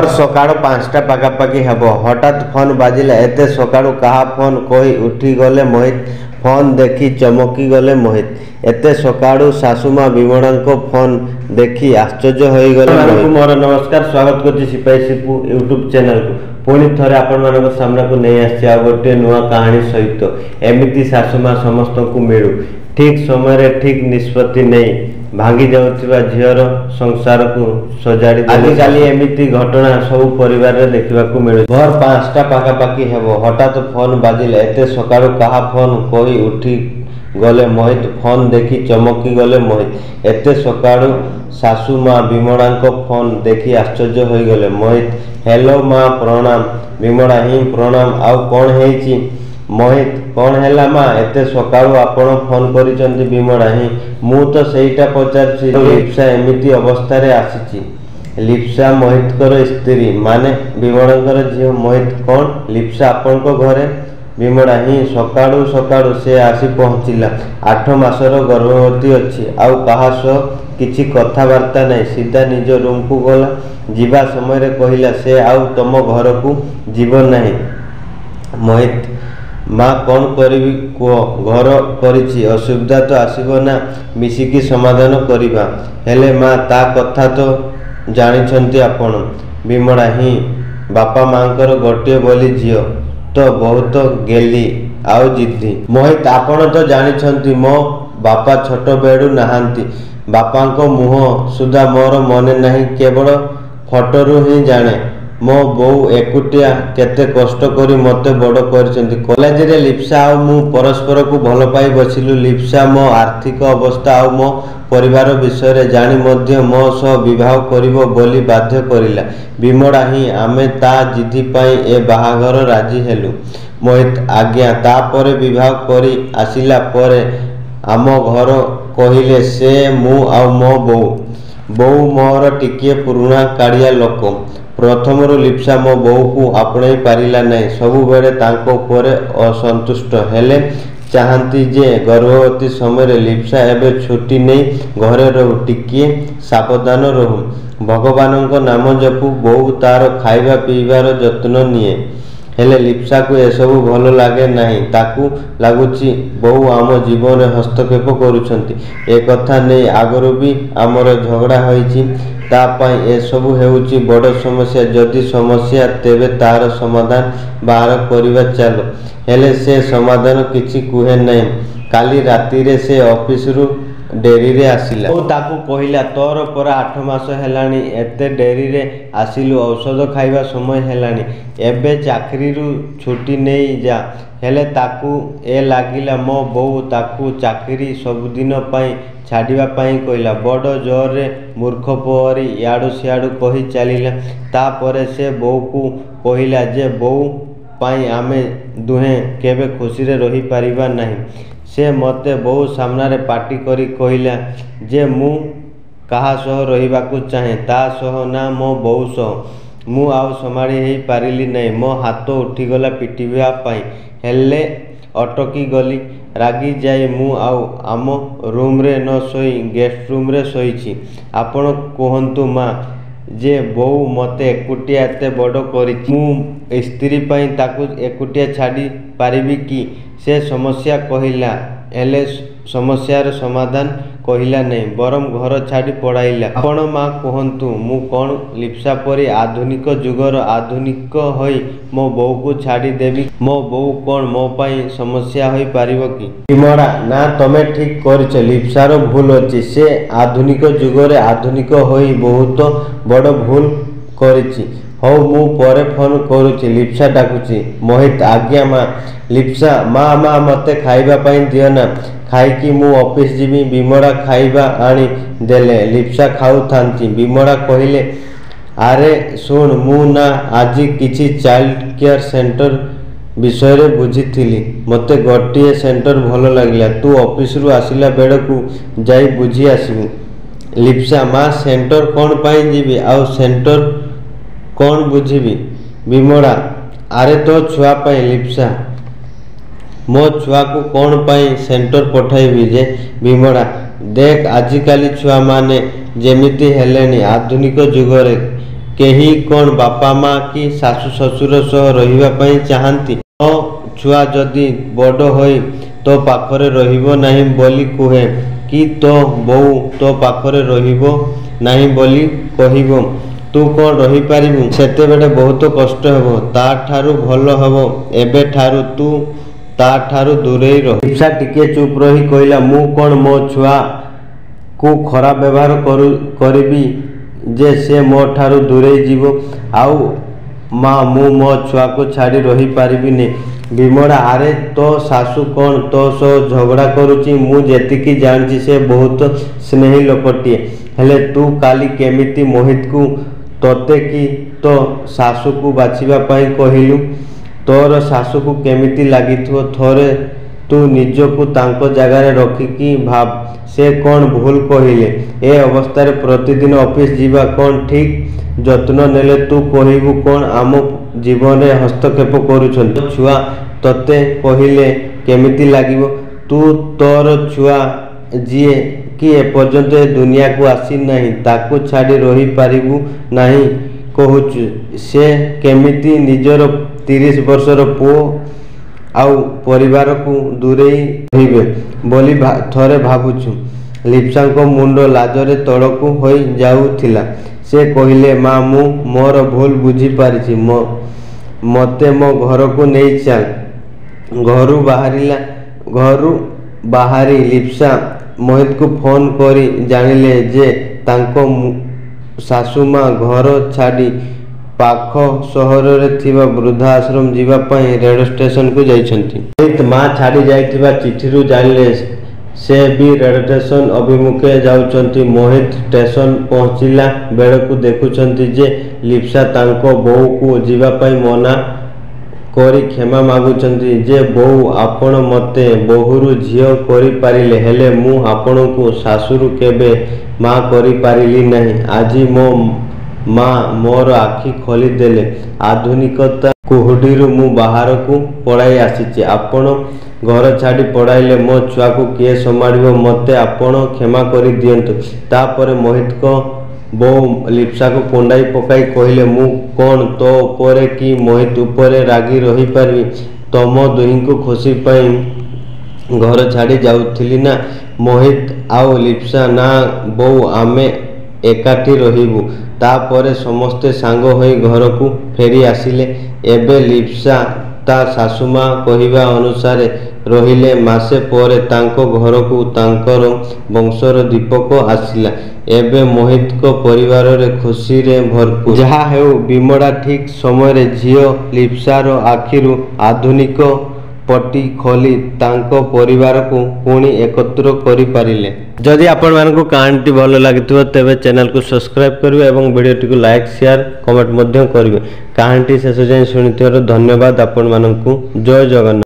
सकाळ 5टा पाखापाखि हेब हठात फोन बाजिला। एते सकाळू कहा फोन कही उठी गले मोहित। फोन देखी चमकी गले मोहित। एते सकाळू सासुमा विमणा फोन देखी आश्चर्य हो गले। मोर नमस्कार, स्वागत करछि सिपाही सिपू यूट्यूब चैनल को। पुणी थरे आपण मानक सामना को नहीं आछि गोटे नुआ कहानी सहित। एमिति सासुमा समस्त को मिलू, ठीक समय ठीक निष्पत्ति नहीं भांगी जाउथिबा झियर संसार को सजाड़ी। आजिकाली एमिति घटना सब परिवार रे देखिबा को मिलू। भोर 5टा पाखापाखि हेबो हठात फोन बाजिले। एते सकाळू कहा फोन कही उठी गले मोहित। फोन देखी चमकी गले मोहित। एते सकाळू सासू माँ विमणा फोन देखी आश्चर्य हो गले मोहित। हेलो माँ प्रणाम। विमणा ही प्रणाम। आउ कौन है मोहित? कौन है माँ? एते सकाळू आपण फोन करिसंती विमणा ही। मु तो सेईटा पचारछि लिप्सा एमिति अवस्था रे आसीछि। लिप्सा मोहितकर स्त्री माने विमणाकर झियो मोहित। कौन लिप्सा आपण को घरे? विमणा ही सकाळू सकाळू से आसी पहुँचिला। 8 मासर गर्भवती अच्छी। आउ कहा सह किछि कथाबार्ता नहीं, सीधा निज रूम को गला। जीवा समय रे कहिला से आउ तम घर को जीव नहीं। मोहित माँ कौन करी कह घर करिछि, असुविधा तो आसीबो ना, मिसिकी समाधान करिबा। हेले माँ ता कथा तो जानिछंती आपण। विमणा ही बापा मांकर गोटे बोली झियो तो बहुत गेली आउ जिद्दी। मोहित आपण तो जानिछंती मो बापा छोट बेडू नहांती। बापांको मुह सुधा मोर मने नहीं, केवल फोटोरू ही जाने। मो बोऊ एकुटिया केते कष्ट करी मते बड़ करछंती। कॉलेज रे लिप्सा आ मु परस्पर को भल पाई बसिलु। लिप्सा मो आर्थिक अवस्था आ मो परिवार विषय रे जानी मध्य मो सह विवाह करिवो बोली बाध्य करिला। विमणा ही आमे ता जिद्दी पाई ए बाहाघर राजी हेलु। मोहित आज्ञा। तापरे विवाह करी आसिला परे आम घर कहिले से मु आ मो बोऊ। बोऊ मोर टिके पुरुणा काड़िया लोक। प्रथमरु लिप्सा मो बोऊ को आपणे पारिला नहीं। सबु बेले तांको उपरे असंतुष्ट हेले चाहती जे गर्भवती समय लिप्सा एबे छुट्टी नहीं घरे रहू, टिके सावधान रहू, भगवान नाम जपू। बोऊ तार खाइबा पीबार जत्न निये। हेले लिप्सा को एसबू भल लगे नहीं। ताकू लगुची बोऊ आम जीवन हस्तक्षेप करुछंती। ए कथा नहीं आगरू भी आमर झगड़ा होईची। ता पाई एसबू हेउची बड़ समस्या। जदि समस्या तेबे तार समाधान बाहर करिबा चालो। हेले से समाधान किछि कुहे नहीं। काली राती रे से ऑफिस रु डेरी रे आसिला। ओ ताकू कहिला तोर पर 8 मास हेलानी, एते डेरी रे आसिलु, औषध खाइबा समय हेलानी, एबे चाकरी रु छुट्टी नहीं जा। हेले ताकू ए लागिला मो बोऊ ताकू चाकरी सबुदिन पाई छाड़िबा पाई कहिला। बड़ जोर रे मूर्ख परी याडू सियाडू कही चलिला। तापरे से बोऊ को कहिला जे बोऊ पाई आमे दुहे केबे खुशी रे रही पारिबा नहीं। से मते बोऊ सामना रे पार्टी करी कहिला जे मु कहा सह रहिबाकू चाहे, ता सह ना मो बोऊ सह। मु आउ समाड़ी हेई पारिली नहीं। मो हाथ उठीगला पिटिबा पाई, हेले अटकी गली। रागी जाई मु आउ आम रूम रे न सोई गेस्ट रूम रे सोईची। आपण कहंतु माँ जे बोऊ मते एकुटिया एते बड़ करिछि, मु स्त्री पाई ताकू एकुटिया छाड़ी पारिबी कि? से समस्या कहिला, हेले समस्यार समाधान कहिला नहीं, बरम घर छाड़ी पड़ाइला। आपण माँ कहंतु मु कौन लिप्सा परी आधुनिक जुगर आधुनिक होई मो बोऊ को छाड़ी देवी? मो बोऊ कौन मो पाई समस्या होई पारिबो कि? विमणा ना तमे ठीक करिछ। लिप्सार भूल अछि। से आधुनिक जुगरे आधुनिक होई बहुत बड़ भूल करिछि। हौ मु परे फोन करुछि। लिप्सा डाकुछि। मोहित आज्ञा माँ। लिप्सा माँ माँ मते खाइबा पाई दियो ना, खाइकी मु ऑफिस जीवी। विमणा खाइबा आनी देले। लिप्सा खाऊ थांती। विमणा कहिले आरे सुन मु ना आजी किछि चाइल्ड केयर सेंटर विषय रे बुझीथिली। मते गोटिए सेंटर भल लागिला। तू ऑफिस रु आसिला बेड़ को जाई बुझी आसीबू। लिप्सा माँ सेंटर कौन पाई जीवी आउ सेंटर कौन बुझीबी? विमणा आरे तो छुआ पाई। लिप्सा मो छुआ को कौन पाई सेंटर पठाइबी जे? विमणा देख आजिकाली छुआ माने जेमिति हेलेनी आधुनिक जुगरे केही कौन बापा माँ कि शाशु शशुर सह रहिबा पई चाहती। तो छुआ जदि बड़ होई तो पाखरे रहिबो नाही बोली कुहे कि तो बोऊ तो पाखरे रहिबो नाही बोली कहिबो तू कौन रही पारिबु सेतेबेले बहुत कष्ट हेबो ता ठारू भल हेबो एबे ठारू तू ता ठारू दूरे रह। लिप्सा टिके चुप रही कहला मु कौन मो छुआ को खराब व्यवहार करिबी जे से मो ठारू दूरे जीवो आउ माँ मु मो छुआ को छाड़ी रही पारिबी ने। विमला आरे तो सासू कौन तो सो झगड़ा करुची मु जेतिकी जानची से बहुत स्नेही लोकटिए हेले तू काली केमिति मोहित को तोते की तो सासू को बाछिबा पई कहिलु तोर सासू को केमिति लागिथो थोरे तू निज को तांको जगार रखिकी भाव से कौन भूल कहिले ए अवस्था रे प्रतिदिन ऑफिस जीवा कौन ठीक जत्न नेले तू कहिबु कौन आम जीवन रे हस्तक्षेप करूछन छुआ तते कहिले केमिति लागिबो तू तोर छुआ जीए कि एपर्यंत दुनिया को आसी नहीं ताकू छाड़ी रही पारिबु नहीं कहूचु से केमिति निजर 30 वर्षर पुओ आउ परिवार को दूरे रहिबे बोली थरे भाबुछु। लिप्सा को मुंड लाजरे तड़कू हो जाउथिला से कहिले माँ मु मोर भूल बुझी पारिछि मते मो घर को नहीं चल घरू बाहरी लिप्सा मोहित को फोन करी जानिले जे तांको सासू माँ घर छाड़ी पाख सहर रे थिबा वृद्धाश्रम जीवा पई रेल स्टेशन को जाइछंती। मोहित माँ छाड़ी जाइथिबा चिठीरू जानिले से भी रेल स्टेशन अभिमुखे जाउछंती। मोहित स्टेशन पहुँचिला बेलकू देखुछंती जे लिप्सा तांको बोऊ को जीवा पई मना करी क्षमा मागुछंती जे बोऊ आपण मते बहुरू झियो करी पारिले हेले मु आपण को सासुरु केबे माँ करी पारिली नहीं। आजी मो माँ मोर आखि खोली देले आधुनिकता कुहुडीरू मु बाहर को पढ़ाई आसीचे आपण घर छाड़ी पढ़ाइले मो छुआ को किए संभाळिबो मते आपण क्षमा करी दियंतु। तापरे मोहित को बो लिप्सा को कोंडाई पकाई कहले मु कौन तो परे कि मोहित उपरे रागी रही पारि तम दुही को खुशी पाई घर छाड़ी जाउथिली ना मोहित आउ लिप्सा ना बो आमे एकाठी रहिबु। तापरे समस्ते सांग होई घर को फेरी आसिले। एबे लिप्सा ता सासुमा कहिबा अनुसार रहिले मासे परे तांको घर को तांकर वंशर दीपक आसिला। एबे मोहित को परिवार रे खुशी रे भरपूर जहा हेउ विमला ठीक समय रे झियो लिप्सार आखिरु आधुनिक पटी खोली तांको परिवार को पुणी एकत्र करि पारिले। जदि आपण मानकु कहानी भल लागिथिबो तेबे चैनल को सब्सक्राइब करिवे एवं वीडियो को लाइक शेयर कमेंट मध्य करिवे। कहानी शेष जाय सुनिथिबार धन्यवाद आपण मानकु। जय जगन्नाथ।